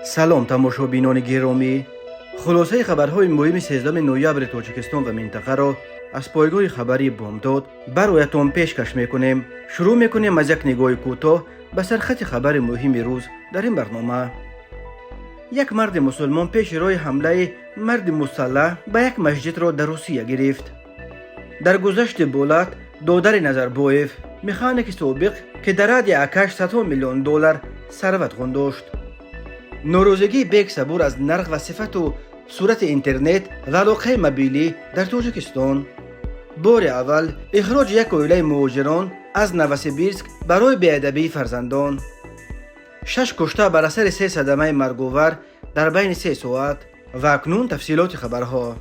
سلام تماشابینان گرامی، خلاصه خبرهای مهم 13 نوامبر تاجیکستان و منطقه را از پایگاه خبری بامداد برایتان پیشکش میکنیم. شروع میکنیم از یک نگاه کوتاه به سرخط خبر مهم روز در این برنامه. یک مرد مسلمان پیش روی حمله مرد مسلح به یک مسجد را در روسیه گرفت. در گذشت بولات دودر نظربایف مکانیک سابق که در حد 800 میلیون دلار ثروت داشت. نوروزگی بیگ صبور از نرخ و صفت و صورت اینترنت و علاقه موبیلی در تاجیکستان. بار اول اخراج یک عائله مهاجران از نوسیبیرسک برای بی‌ادبی فرزندان. 6 کشته بر اثر 3 صدمه مرگاور در بین 3 ساعت. و اکنون تفصیلات خبرها.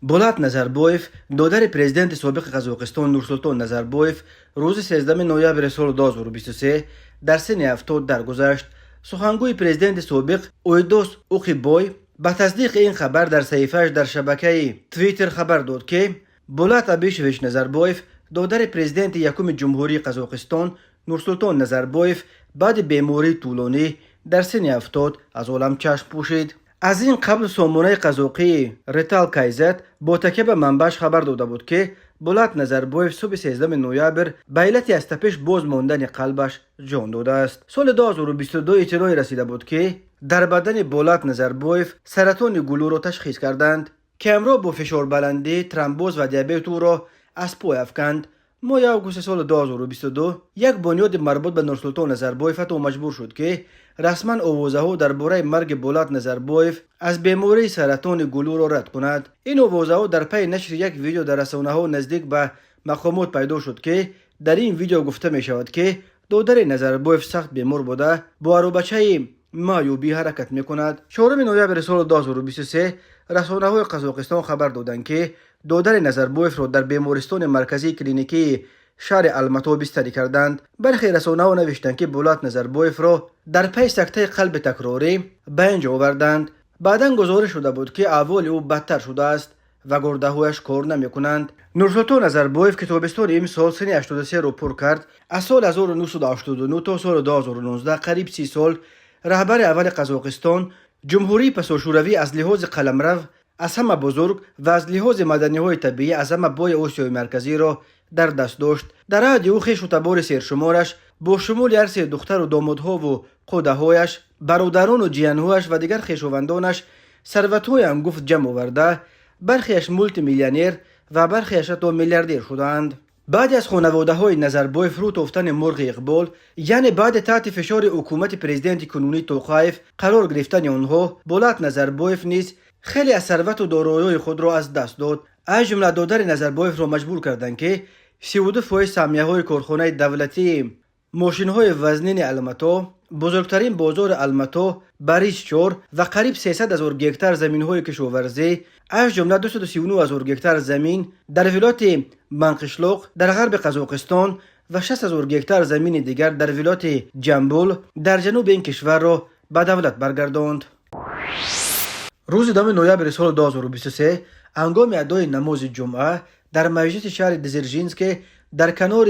بولات نظربایف دودر پرزیدنت سابق قزاقستان نورسلطان نظربایف روز 13 نوامبر سال 2023 در سن 70 درگذشت. سخنگوی پرزیدنت سابق اویدوس اوقیبای با تصدیق این خبر در صحیفه‌اش در شبکه توییتر خبر داد که بولات ابیشویچ نظربایف دودر پرزیدنت یکم جمهوری قزاقستان نورسلطان نظربایف بعد بیماری طولانی در سن 70 از عالم چشم پوشید. از این قبل سامانه قزاقی ریتال کایزت با تکیه به منبعش خبر داده بود که بولات نظربایف صبح 13 نوامبر به علت از تپش باز ماندن قلبش جان داده است. سال 2022 اطلاعی رسیده بود که در بدن بولات نظربایف سرطان گلو را تشخیص کردند که همراه با فشار بلندی، ترومبوز و دیابت او را از پای افکند. ماه اوگوست سال 2022 یک بنیاد مربوط به نورسلطان نظربایف حتی مجبور شد که رسما آوازه ها درباره مرگ بولات نظربایف از بیماری سرطان گلو را رد کند. این آوازه ها در پی نشر یک ویدیو در رسانه ها نزدیک به مقامات پیدا شد که در این ویدیو گفته می شود که دودر نظربایف سخت بیمار بوده با بچه معیوبی حرکت می کند. 4 نوامبر سال 2023 رسانه های قزاقستان خبر دادند که دودر نظربایف را در بیمارستان مرکزی کلینیکی شهر الماتا بستری کردند. برخی رسانه ها نوشتند که بولات نظربایف را در پی سکته قلب تکراری به اینجا آوردند. بعدا گزارش شده بود که احوال او بدتر شده است و گرده هایش کار نمی کنند. نورسلطان نظربایف که تابستان امسال سن 83 را پر کرد. از سال 1989 تا سال 2019 قریب 30 سال رهبر اول قزاقستان جمهوری پساشوروی از لحاظ قلمرو از همه بزرگ و از لحاظ مدنی های طبیعی از همه بای آسیای مرکزی را در دست داشت. در عهد او خویش و تبار سرشمارش با شمول هر 3 دختر و دامادها و قده‌هایش، برادران و جیانهایش و دیگر خویشاوندانش ثروت‌های انگفت جمع آورده، برخیش مولتی میلیونر و برخیش حتی میلیاردر شدند. بعد از خانواده‌های نظربایف رو تافتن مرغ اقبال، یعنی بعد تحت فشار حکومت پرزیدنت کنونی توقایف قرار گرفتن آنها، بولات نظربایف نیز خیلی از ثروت و دارایی‌های خود را از دست داد. از جمله دودر نظربایف را مجبور کردند که 32% سهمیه‌های کارخانه دولتی ماشین‌های وزنین الماتا، بزرگترین بازار الماتا، بریش 4 و قریب 300,000 گکتار زمین‌های کشاورزی، از جمله 239,000 گکتار زمین در ولایت منقشلق در غرب قزاقستان و 60,000 گکتار زمین دیگر در ولایت جنبول در جنوب این کشور را به دولت برگرداند. روز 2 نوامبر سال 2023 هنگام ادای نماز جمعه در مسجد شهر دزرژینسک در کنار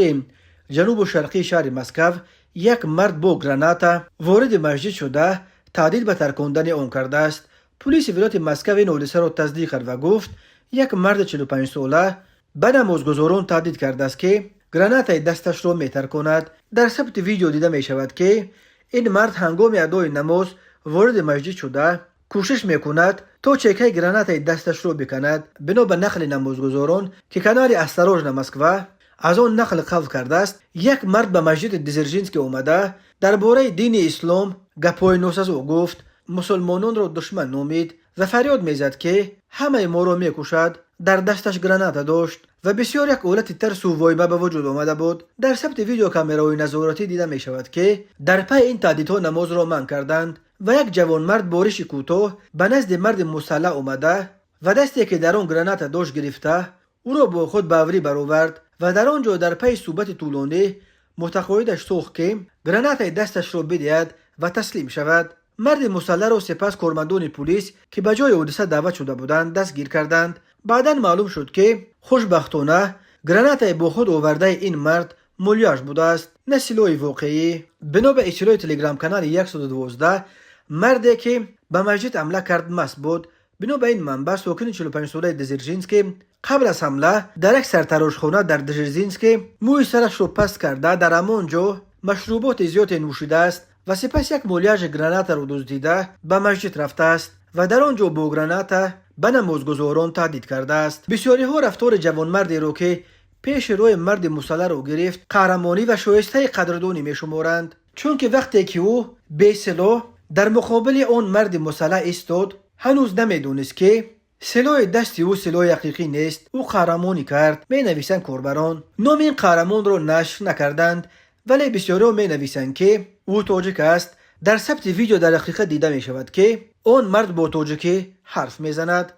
جنوب و شرقی شهر مسکو یک مرد با گراناتا وارد مسجد شده تهدید به ترکاندن آن کرده است. پلیس ولایت مسکو این حادثه را تصدیق کرد و گفت یک مرد 45 ساله به نمازگزاران تهدید کرده است که گراناتای دستش را میترکاند. در ثبت ویدیو دیده می شود که این مرد هنگام ادای نماز وارد مسجد شده کوشش میکند تا چکه گراناتای دستش رو بکند. بنا به نقل نمازگزاران که کنار استراژ مسکو از آن نقل قول کرده است، یک مرد به مسجد دزرژینسک اومده درباره دین اسلام گپای ناسزا گفت، مسلمانان را دشمن نامید و فریاد میزد که همه ما را میکشد. در دستش گراناتا داشت و بسیار یک حالت ترس و وایمه به وجود آمده بود. در ثبت ویدیو کامرای نظارتی دیده می شود که در پی این تهدیدها نماز را منع کردند و یک جوان مرد بارش کوتاه به نزد مرد مسلح آمده و دستی که در آن گراناتا داشت گرفته او را با خود به اوری برآورد و در آنجا در پی صحبت طولانی متقاعدش ساخت که گراناتای دستش را بدهد و تسلیم شود. مرد مسلح را سپس کارمندان پلیس که به جای حادثه دعوت شده بودند دستگیر کردند. بعدا معلوم شد که خوشبختانه گراناتای با خود آورده این مرد مولیاژ بوده است. نه سیلوی واقعی. بنا به اطلاع تلگرام کانال 112 مردی که به مسجد حمله کرد مست بود. بنا به این منبع ساکن 45 ساله دزرژینسکی قبل از حمله در یک سرتراشخانه در دزرژینسکی موی سرش رو پست کرده در همانجا مشروبات زیاد نوشیده است و سپس یک مولیاژ گرانات رو دزدیده به مسجد رفته است و در آنجا با گرانات به نمازگزاران تهدید کرده است. بسیاری ها رفتار جوانمردی رو که پیش روی مرد مسلح رو گرفت قهرمانی و شایسته قدردانی می شمارند، چون که وقتی که او بی سلاح در مقابل آن مرد مسلح ایستاد هنوز نمیدونست که سلاح دستی او سلاح حقیقی نیست. او قهرمانی کرد. می نویسند کاربران نام این قهرمان رو نشر نکردند، ولی بسیاری ها می نویسند که او تاجیک است. در ثبت ویدیو در حقیقت دیده می شود که آن مرد با تاجیکی حرف می زند.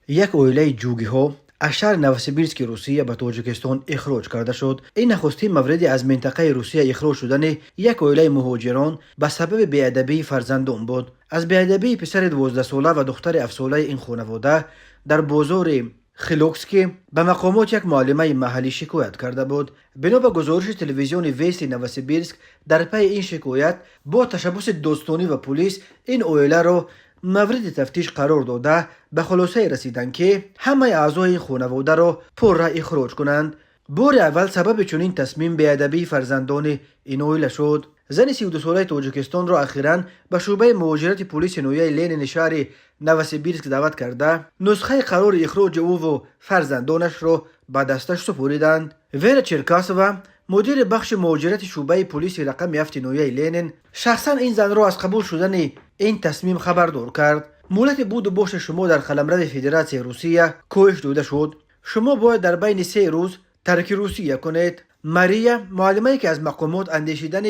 یک عائله جوگی ها از شهر نوسیبیرسک روسیه به تاجیکستان اخراج کرده شد. این نخستین مورد از منطقه روسیه اخراج شدن یک عائله مهاجران به سبب بی‌ادبی فرزندان بود. از بی‌ادبی پسر 12 ساله و دختر 7 ساله این خانواده در بازار خیلوکسکی به مقامات یک معلمه محلی شکایت کرده بود. بنا به گزارش تلویزیون ویست نوسیبیرسک در پی این شکایت با تشبث دوستانی و پلیس این عائله را مورد تفتیش قرار داده به خلاصه رسیدند که همه اعضای این خانواده را پر اخراج کنند. بار اول سبب چنین تصمیم بی‌ادبی فرزندان این عائله شد. زن 32 ساله تاجیکستان را اخیراً به شعبه مهاجرت پلیس نویه لنین شهر نوسیبیرسک دعوت کرده نسخه قرار اخراج او و فرزندانش را به دستش سپردند. ویرا چرکاسووا مدیر بخش مهاجرت شعبه پلیس رقم 7 نویه لنین شخصا این زن را از قبول شدن این تصمیم خبردار کرد. مولت بود و باش شما در قلمرو فدراسیون روسیه کاهش داده شد. شما باید در بین 3 روز ترک روسیه کنید. ماریا معلمه‌ای که از مقامات اندیشیدن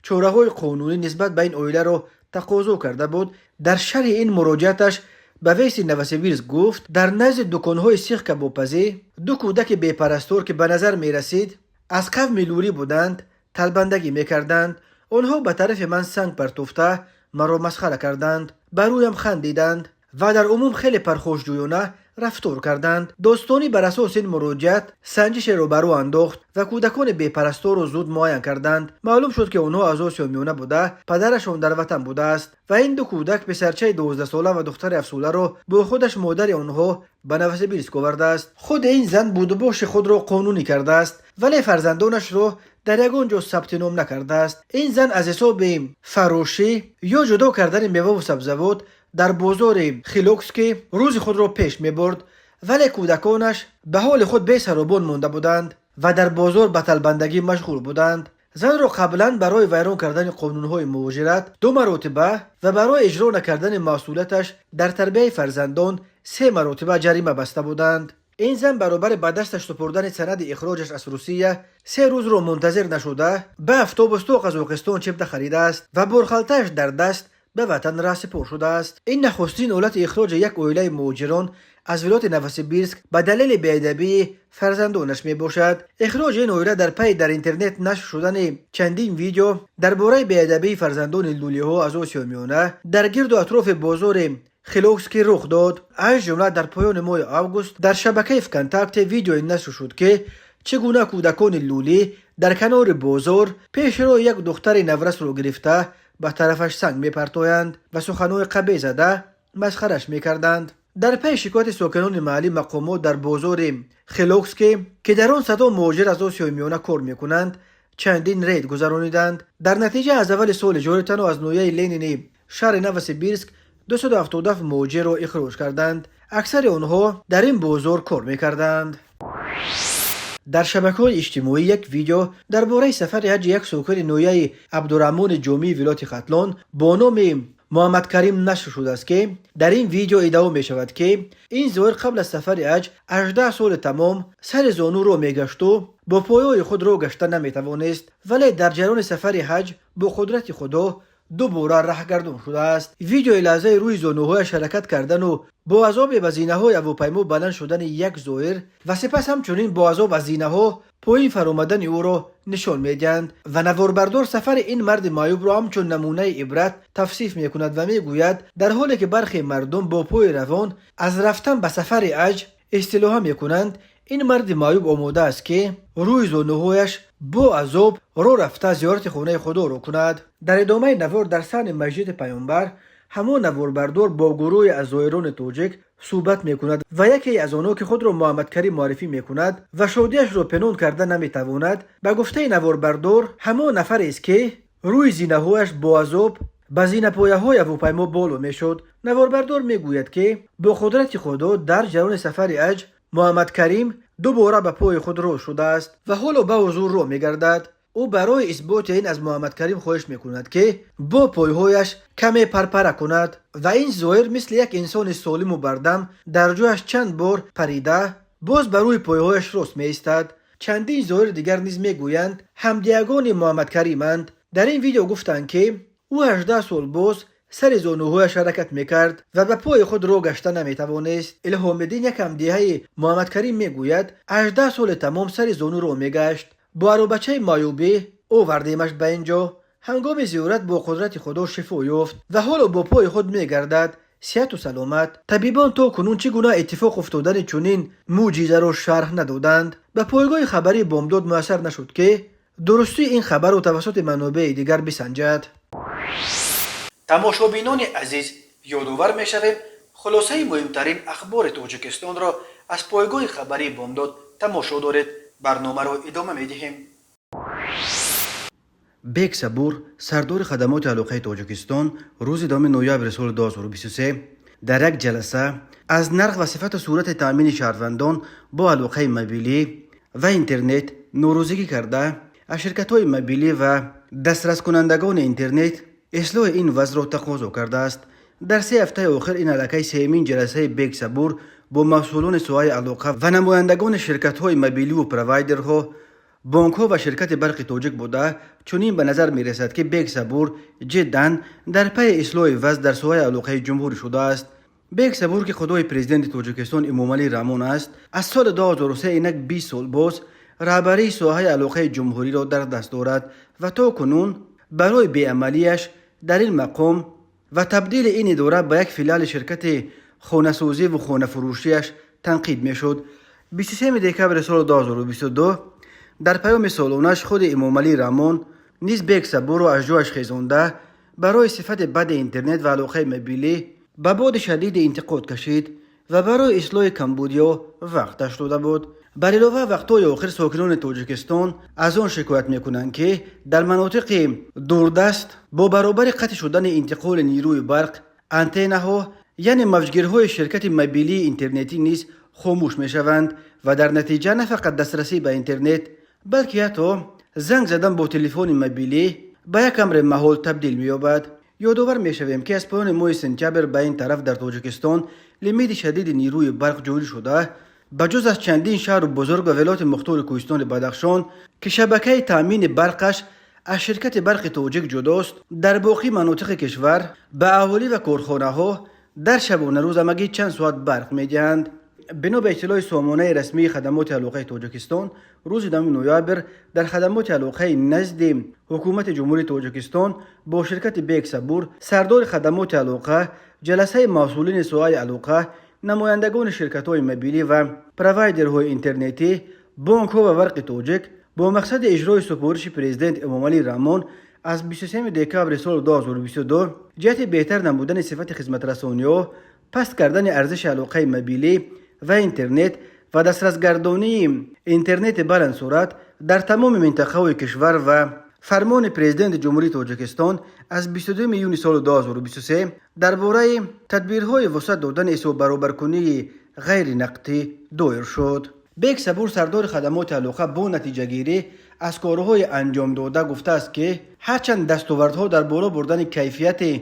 چاره‌های قانونی نسبت به این عائله را تقاضا کرده بود در شرح این مراجعتش به ویست نوسیبیرسک گفت در نزد دکان‌های سیخ کبابپزی 2 کودک بی‌پرستار که به نظر می رسید از قوم لوری بودند طلبندگی میکردند. آنها به طرف من سنگ پرتافته مرا مسخره کردند، بر رویم خندیدند و در عموم خیلی پرخاشجویانه رفتار کردند. دوستانی بر اساس این مراجعت سنجش رو برو انداخت و کودکان بی‌پرستار رو زود معاین کردند. معلوم شد که آنها از آسیا میانه بوده، پدرشان در وطن بوده است و این 2 کودک پسرچه 12 ساله و دختر 7 ساله رو با خودش مادر آنها به نوسیبیرسک آورده است. خود این زن بود و باش خود را قانونی کرده است ولی فرزندانش رو در یگان جا ثبت نام نکرده است. این زن از حساب فروشی یا جدا کردن میوه و سبزیجات در بازار خیلوکسکی روز خود را پیش می برد، ولی کودکانش به حال خود بی سر و بن مانده بودند و در بازار به طلبندگی مشغول بودند. زن را قبلا برای ویران کردن قانونهای مهاجرت 2 مرتبه و برای اجرا نکردن مسئولیتش در تربیت فرزندان 3 مرتبه جریمه بسته بودند. این زن برابر به دستش سپردن سند اخراجش از روسیه 3 روز رو منتظر نشده به اتوبوس تا قزاقستان چپته خریده است و برخالتش در دست به وطن را سپر شده است. این نخستین حالت اخراج یک عائله مهاجران از ولایت نوسیبیرسک به دلیل بی‌ادبی فرزندانش می باشد. اخراج این عائله در پی در اینترنت نشر شدن چندین ویدیو درباره بی‌ادبی فرزندان لولی‌ها از آسیا میانه در گرد و اطراف بازار خیلوکسکی رخ داد. از جمله در پایان ماه آگوست در شبکه فکنتاکت ویدیویی نشر شد که چگونه کودکان لولی در کنار بازار پیش رو یک دختر نورس رو گرفته به طرفش سنگ میپرتایند و سخنهای قبیح زده مسخرش میکردند. در پی شکایت ساکنان محلی مقامات در بازار خیلوکسکی که در آن صدا مهاجر از آسیای میانه کار میکنند چندین رید گذرانیدند. در نتیجه از اول سال جاری تنها از نویه لنین شهر نوسیبیرسک 277 مهاجر را اخراج کردند. اکثر آنها در این بازار کار میکردند. در شبکه‌های اجتماعی یک ویدیو درباره سفر حج یک ساکن نویه عبدالرحمن جامی ولایت ختلان با نام محمد کریم نشر شده است که در این ویدیو ادعا می شود که این زائر قبل از سفر حج 18 سال تمام سر زانو را می گشت و با پایه‌های خود را گشته نمی توانست، ولی در جریان سفر حج با قدرت خدا 2 بار رهگردان شده است. ویدیو لحظه روی زانوهای حرکت کردن و با عذاب و زینه‌های هواپیما بلند شدن یک زائر و سپس همچنین با عذاب و زینه‌ها پایین فرآمدن او را نشان می‌دهند و نواربردار سفر این مرد معیوب را همچون نمونه عبرت توصیف می‌کند و می‌گوید در حالی که برخی مردم با پای روان از رفتن به سفر حج اصطلاحاً می‌کنند این مرد معیوب آماده است که روی زانوهایش با عذاب رو رفته زیارت خانه خدا رو کند. در ادامه نوار در سن مسجد پیامبر همان نواربردار با گروه از زائران تاجیک صحبت میکند و یکی از آنها که خود را محمد کریم معرفی میکند و شادیش را پنهان کرده نمیتواند، به گفته نواربردار همان نفر است که روی زینه‌هایش با عذاب به زینه پایه‌های هواپیما بالا میشد. نواربردار میگوید که با قدرت خدا در جریان سفر حج محمد کریم دوباره به پای خود رو شده است و حالا به حضور رو میگردد. او برای اثبات این از محمد کریم خواهش میکند که با پایهایش کمی پرپره کند و این زائر مثل یک انسان سالم و بردم در جایش چند بار پریده باز بر روی پایهایش راست میایستد. چندین زائر دیگر نیز میگویند همدیگان محمد کریمند. در این ویدیو گفتند که او 18 سال باز سر زانوهایش حرکت میکرد و به پای خود رو گشته نمیتوانست. الهام الدین یک همدیه محمد کریم میگوید 18 سال تمام سر زانو رو میگشت. با ارو بچه معیوبی آوردیمش به اینجا. هنگام زیارت با قدرت خدا شفا یافت و حالا با پای خود میگردد صحت و سلامت. طبیبان تا کنون چگونه اتفاق افتادن چنین معجزه را شرح ندادند. به پایگاه خبری بامداد میسر نشد که درستی این خبر را توسط منابع دیگر بسنجد. تماشابینان عزیز، یادآور می‌شویم خلاصه مهمترین اخبار تاجیکستان را از پایگاه خبری بامداد تماشا دارید. برنامه را ادامه می‌دهیم. بیگ صبور سردار خدمات علاقه تاجیکستان روز 2 نوامبر سال 2023 در یک جلسه از نرخ و صفت و صورت تامین شهروندان با علاقه موبیلی و اینترنت نوروزگی کرده از شرکت‌های موبیلی و دسترس کنندگان اینترنت اصلاح این وضع را تقاضا کرده است. در 3 هفته آخر این علاقه سومین جلسه بیگ صبور با مسئولان سوای علاقه و نمایندگان شرکت‌های موبیلی و پروایدرها، بانک‌ها و شرکت برق تاجیک بوده. چنین به نظر می‌رسد که بیگ صبور جداً در پی اصلاح وضع در سوای علاقه جمهوری شده است. بیگ صبور که خدای پرزیدنت تاجیکستان امامعلی رحمان است، از سال 2003 اینک 20 سال باز رهبری سوای علاقه جمهوری را در دست دارد و تا کنون برای بی‌عملیش در این مقام و تبدیل این اداره به یک فیلال شرکت خانه‌سازی و خانه فروشیش تنقید میشد. 23 دکمبر سال 2022 در پیام سالانش خود امامعلی رحمان نیز بیگ صبور را از جایش خیزانده برای صفت بد اینترنت و علاقه موبیلی به باد شدید انتقاد کشید و برای اصلاح کمبودیا وقتش داده بود. بر علاوه وقتهای آخر ساکنان تاجیکستان از آن شکایت میکنند که در مناطق دوردست با برابر قطع شدن انتقال نیروی برق، آنتنه ها یعنی موجگیرهای شرکت موبیلی اینترنتی نیز خاموش میشوند و در نتیجه نه فقط دسترسی به اینترنت بلکه حتی زنگ زدن با تلفن موبیلی به یک امر محال تبدیل می‌یابد. یادآور میشویم که از پایان ماه سپتامبر به این طرف در تاجیکستان لیمیت شدید نیروی برق جاری شده بجز از چندین شهر بزرگ و ولایت مختار کوهستان بدخشان که شبکه تامین برقش از شرکت برق تاجیک جداست، در باقی مناطق کشور به اهالی و کارخانه ها در شبانه روزانگی چند ساعت برق میدهند. بنا به اطلاع سامانه رسمی خدمات علاقه تاجیکستان روز 2 نوامبر در خدمات علاقه نزد حکومت جمهوری تاجیکستان با شرکت بیگ صبور سردار خدمات علاقه جلسه مسئولین سوای علاقه، نمایندگان شرکت‌های موبیلی و پروایدرهای اینترنتی، بانک‌ها و برق تاجیک با مقصد اجرای سفارش پرزیدنت امامعلی رحمان از 23 دکمبر سال 2022 جهت بهتر نمودن صفت خدمت رسانی‌ها، پست کردن ارزش علاقه موبیلی و اینترنت و دسترس گردانی اینترنت بلند سرعت در تمام منطقه کشور و فرمان پرزیدنت جمهوری تاجیکستان از 22 میلیون سال 2023 درباره تدبیرهای وسعت دادن حساب برابرکنی غیر نقدی دایر شد. بیگ صبور سردار خدمات علاقه با نتیجه گیری از کارهای انجام داده گفته است که هرچند دستاوردها در بالا بردن کیفیت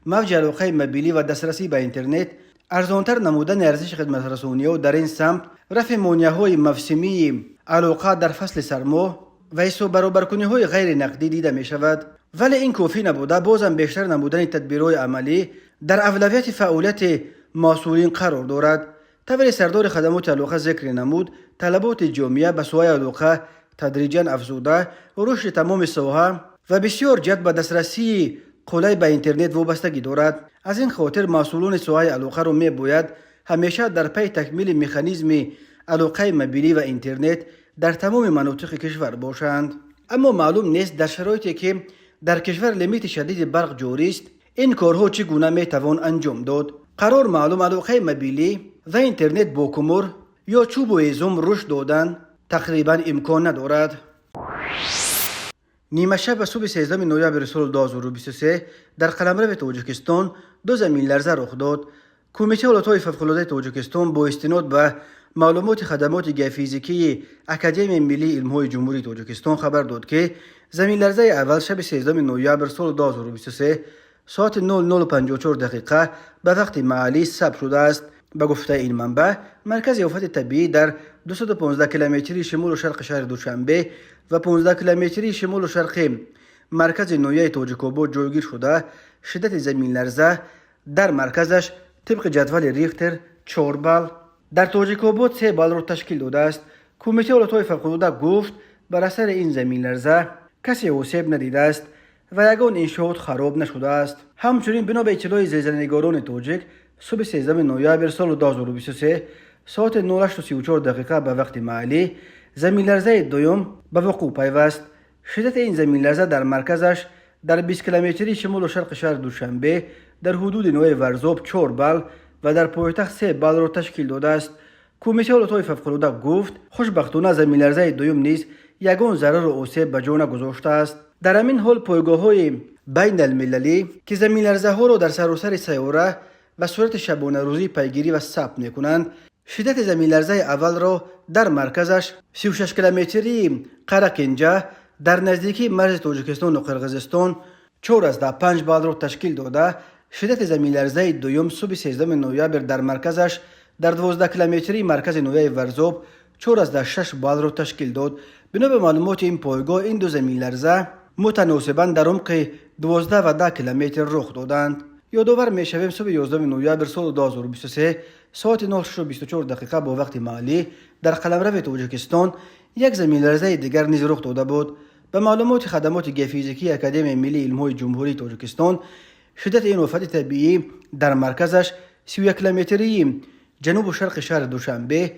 موج علاقه موبیلی و دسترسی به اینترنت، ارزانتر نمودن ارزش خدمت رسانی‌ها در این سمت، رفع مانع‌های موسمی علاقه در فصل سرما و حساب برابرکنی‌های غیر نقدی دیده می شود، ولی این کافی نبوده بازم بیشتر نمودن تدبیرهای عملی در اولویت فعالیت مسئولین قرار دارد. طوری سردار خدمات علاقه ذکر نمود طلبات جامعه به سوی علاقه تدریجاً افزوده و رشد تمام ساحه و بسیار جد به دسترسی قلعه به اینترنت وابستگی دارد. از این خاطر مسئولان سوی علاقه را می باید همیشه در پی تکمیل مکانیزم علاقه موبیلی و اینترنت در تمام مناطق کشور باشند. اما معلوم نیست در شرایطی که در کشور لیمیت شدید برق جاری است این کارها چگونه میتوان انجام داد. قرار معلوم علاقه موبیلی و اینترنت با کمر یا چوب و هیزم رشد دادن تقریبا امکان ندارد. نیمه شب صبح 13 نوامبر سال 2023 در قلمرو تاجیکستان دو زمین لرزه رخ داد. کمیته حالتهای فوق‌العاده تاجیکستان با استناد به معلومات خدمات ژئوفیزیکی اکادمی ملی علم‌های جمهوری تاجیکستان خبر داد که زمین لرزه اول شب 13 نوامبر سال 2023 ساعت 00:54 دقیقه به وقت محلی ثبت شده است. به گفته این منبع، مرکز آفات طبیعی در 215 کیلومتری شمال و شرق شهر دوشنبه و 15 کیلومتری شمال و شرق مرکز نویه تاجیک‌آباد جایگیر شده. شدت زمین لرزه در مرکزش طبق جدول ریختر 4 بال، در تاجیک‌آباد 3 بال را تشکیل داده است. کمیته حالتهای فوق‌العاده گفت بر اثر این زمین لرزه کسی آسیب ندیده است و یگان انشاءات خراب نشده است. همچنین بنا به اطلاع زلزله‌نگاران تاجیک صبح 13 نوامبر سال 2023 ساعت 08:34 دقیقه به وقت محلی زمین لرزه دوم به وقوع پیوست. شدت این زمین لرزه در مرکزش در 20 کیلومتری شمال و شرق شهر دوشنبه در حدود نوع ورزاب 4 بال و در پایتخت 3 بال را تشکیل داده است. کمیته حالتهای فوق‌العاده گفت خوشبختانه زمین لرزه دوم نیز یگان ضرر و آسیب به جا نگذاشته است. در همین حال پایگاه‌های بین المللی که زمین لرزه ها را در سراسر سیاره و صورت شبانه روزی پیگیری و ثبت می‌کنند شدت زمین لرزه اول را در مرکزش 36 کیلومتری قرقینجه در نزدیکی مرز تاجیکستان و قرقیزستان 4.5 بال را تشکیل داده. شدت زمین لرزه دوم صبح 13 نوامبر در مرکزش در 12 کیلومتری مرکز نویه ورزاب 4.6 بال را تشکیل داد. بنا به معلومات این پایگاه این دو زمین لرزه متناسباً در عمق 12 و 10 کیلومتر رخ دادند. یادآور می‌شویم صبح 11 نوامبر سال 2023 ساعت 09:24 دقیقه با وقت محلی در قلمرو تاجیکستان یک زمین لرزه دیگر نیز رخ داده بود. به معلومات خدمات ژئوفیزیکی اکادمی ملی علم‌های جمهوری تاجیکستان شدت این آفت طبیعی در مرکزش 31 کیلومتری جنوب و شرق شهر دوشنبه،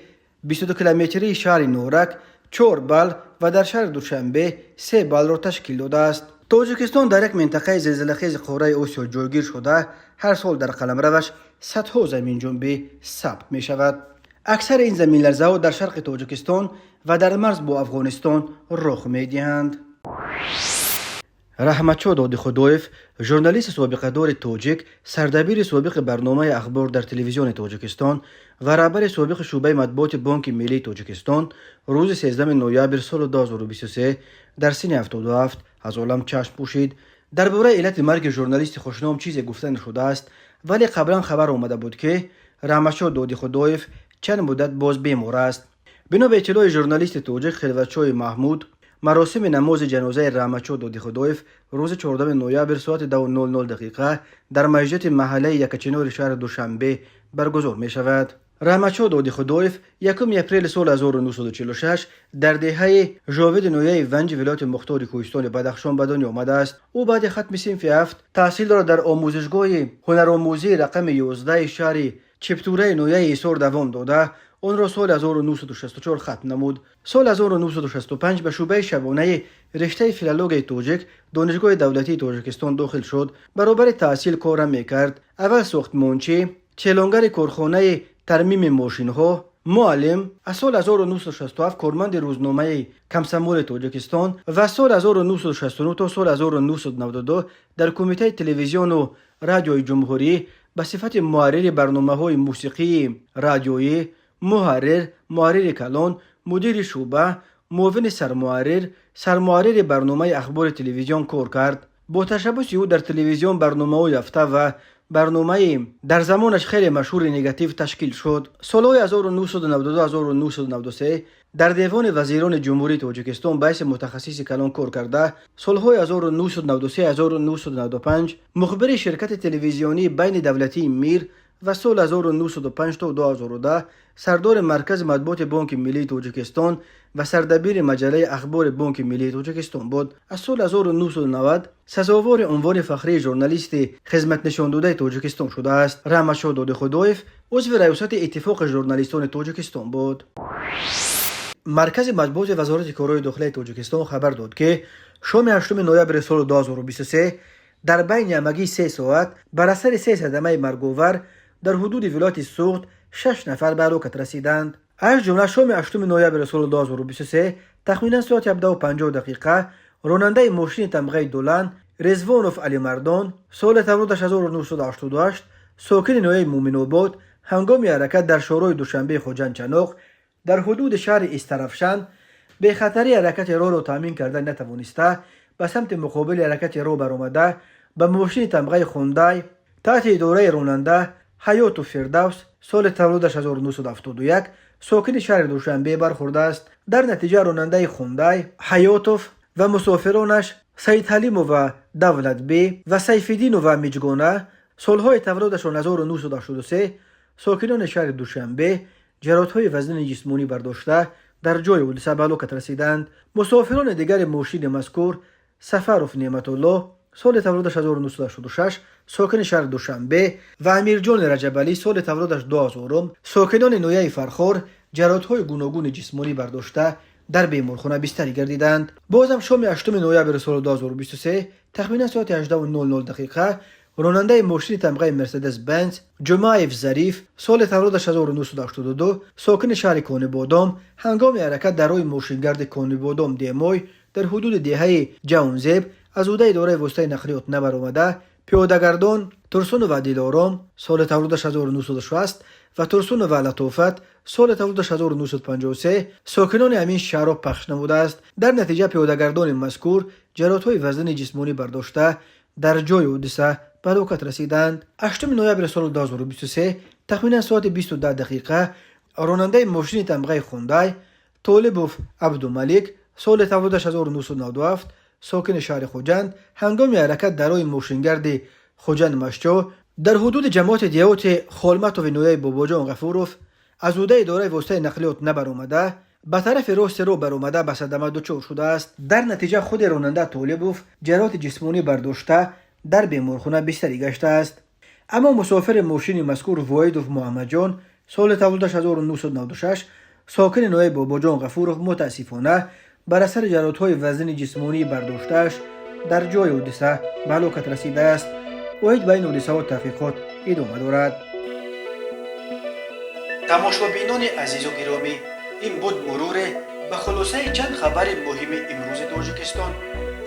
22 کیلومتری شهر نورک 4 بال و در شهر دوشنبه 3 بال را تشکیل داده است. تاجیکستان در یک منطقه زلزله‌خیز قاره آسیا جایگیر شده هر سال در قلمروش صدها زمین جنبی ثبت می شود. اکثر این زمین لرزه ها در شرق تاجیکستان و در مرز با افغانستان رخ می دهند. رحمتشاه داد خدایف، ژورنالیست سابقه دار تاجیک، سردبیر سابق برنامه اخبار در تلویزیون تاجیکستان و رهبر سابق شعبه مطبوعات بانک ملی تاجیکستان، روز 13 نوامبر سال 2023 در سن 77 از عالم چشم پوشید. درباره علت مرگ ژورنالیست خوشنام چیزی گفته نشده است، ولی قبلا خبر آمده بود که رحمتشاه داد خدایف چند مدت باز بیمار است. بنا به اطلاع ژورنالیست تاجیک خلوتشاه محمود، مراسم نماز جنازه رحمتشاه داد خدایف روز 14 نوامبر ساعت 2:00 دقیقه در مسجد محله یکچنار شهر دوشنبه برگزار می شود. رحمتشاه داد خدایف 1 اپریل سال 1946 در دهه جاوید نویه ونج ولایت مختار کوهستان بدخشان به دنیا آمده است. او بعد ختم صنف 7 تحصیل را در آموزشگاه هنرآموزی رقم 11 شهر چپتوره نویه ایسار دوام داده. آن را سال 1964 ختم نمود. سال 1965 به شعبه شبانه رشته فیلولوژی تاجیک دانشگاه دولتی تاجیکستان داخل شد. برابر تحصیل کار میکرد. اول ساختمانچی، چلانگر کارخانه ترمیم ماشین ها، معلم. از سال 1967 کارمند روزنامه کمسمول تاجیکستان و سال 1969 تا سال 1992 در کمیته تلویزیون و رادیوی جمهوری به صفت محرر برنامه‌های موسیقی رادیویی، محرر کلان، مدیر شعبه، معاون سرمحرر برنامه اخبار تلویزیون کار کرد. با تشبث او در تلویزیون برنامه‌های هفته و برنامه در زمانش خیلی مشهور نگاتیو تشکیل شد. سالهای 1992-1993 در دیوان وزیران جمهوری تاجیکستان به حیث متخصص کلان کار کرده. سالهای 1993-1995 مخبر شرکت تلویزیونی بین دولتی میر و سال 1905 تا 2010 سردار مرکز مطبوعات بانک ملی تاجیکستان و سردبیر مجله اخبار بانک ملی تاجیکستان بود. از سال 1990 سزاوار عنوان فخری ژورنالیست خدمت نشان داده تاجیکستان شده است. رحمتشاه دادخدایف عضو ریاست اتفاق ژورنالیستان تاجیکستان بود. مرکز مطبوعات وزارت کارهای داخلی تاجیکستان خبر داد که شام 8 نوامبر سال 2023 در بین همگی 3 ساعت بر اثر 3 صدمه مرگاور در حدود ولایت سوخت 6 نفر به هلاکت رسیدند. از جمله شام 8 نوامبر سال 2023 تخمینا ساعت 17:50 راننده ماشین تمغه دولان رضوانوف علی مردان سال تولدش 1988 ساکن نویه مومن‌آباد هنگام حرکت در شورای دوشنبه خوجند چناق در حدود شهر استرفشن به خطری حرکت راه را تامین کردن نتوانسته به سمت مقابل حرکت راه برآمده به ماشین تمغه خوندای تحت اداره راننده حیات و فردوس سال تولدش 1971 ساکن شهر دوشنبه برخورده است. در نتیجه راننده خوندای حیاتوف و مسافرانش سید حلیم و دولت بی و سیفالدین و میجگانه سالهای تولدشان 1983 ساکنان شهر دوشنبه جراحت‌های وزن جسمانی برداشته در جای حادثه به هلاکت رسیدند. مسافران دیگر ماشین مذکور سفروف نعمت الله سال تولدش 1986 ساکن شهر دوشنبه و امیرجان رجب علی سال تولدش 2000 ساکنان نویه فرخار جراحت‌های گوناگون جسمانی برداشته در بیمارخانه بستری گردیدند. بازم شام 8 نوامبر سال 2023 تخمینا ساعت 18:00 راننده ماشین تمغه مرسدس بنز جمعیف ظریف سال تولدش 1982 ساکن شهر کانبادام هنگام حرکت در راه ماشینگرد کانبادام دیمای در حدود دهه جوانزیب از عهده اداره واسطه نقلیات نبرآمده پیادهگردان ترسون و دلارام سال تولدش 1960 و ترسون و لطافت سال تولدش 1953 ساکنان همین شهر را پخش نموده است. در نتیجه پیادهگردان مذکور جراحت‌های وزن جسمانی برداشته در جای حادثه به هلاکت رسیدند. 8 نوامبر سال 2023 تخمینا ساعت 20:10 راننده ماشین تمغه خوندای طالبوف عبدالملک سال تولدش 1997 ساکن شهر خوجند هنگام حرکت در راه ماشینگرد خوجند مشچا در حدود جماعت دیهات خالمت و نویه باباجان غفوروف از عهده اداره واسطه نقلیات نبرآمده به طرف راست رو برآمده به صدمه دچار شده است. در نتیجه خود راننده طالبوف جراحت جسمانی برداشته در بیمارخانه بستری گشته است. اما مسافر ماشین مذکور واحدوف محمد جان سال تولدش 1996 ساکن نویه باباجان غفوروف متاسفانه بر اثر جراحت‌های وزن جسمانی برداشته‌اش در جای حادثه به هلاکت رسیده است. واحد بین حادثه و تحقیقات ادامه دارد. تماشابینان عزیز و گرامی، این بود مرور به خلاصه چند خبر مهم امروز تاجیکستان.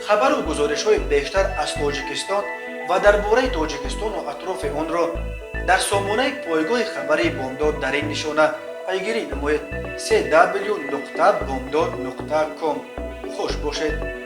خبر و گزارش‌های بیشتر از تاجیکستان و درباره تاجیکستان و اطراف آن را در سامانه پایگاه خبری بامداد در این نشانه پیگیری نمایید: www.bamdad.com. خوش باشید.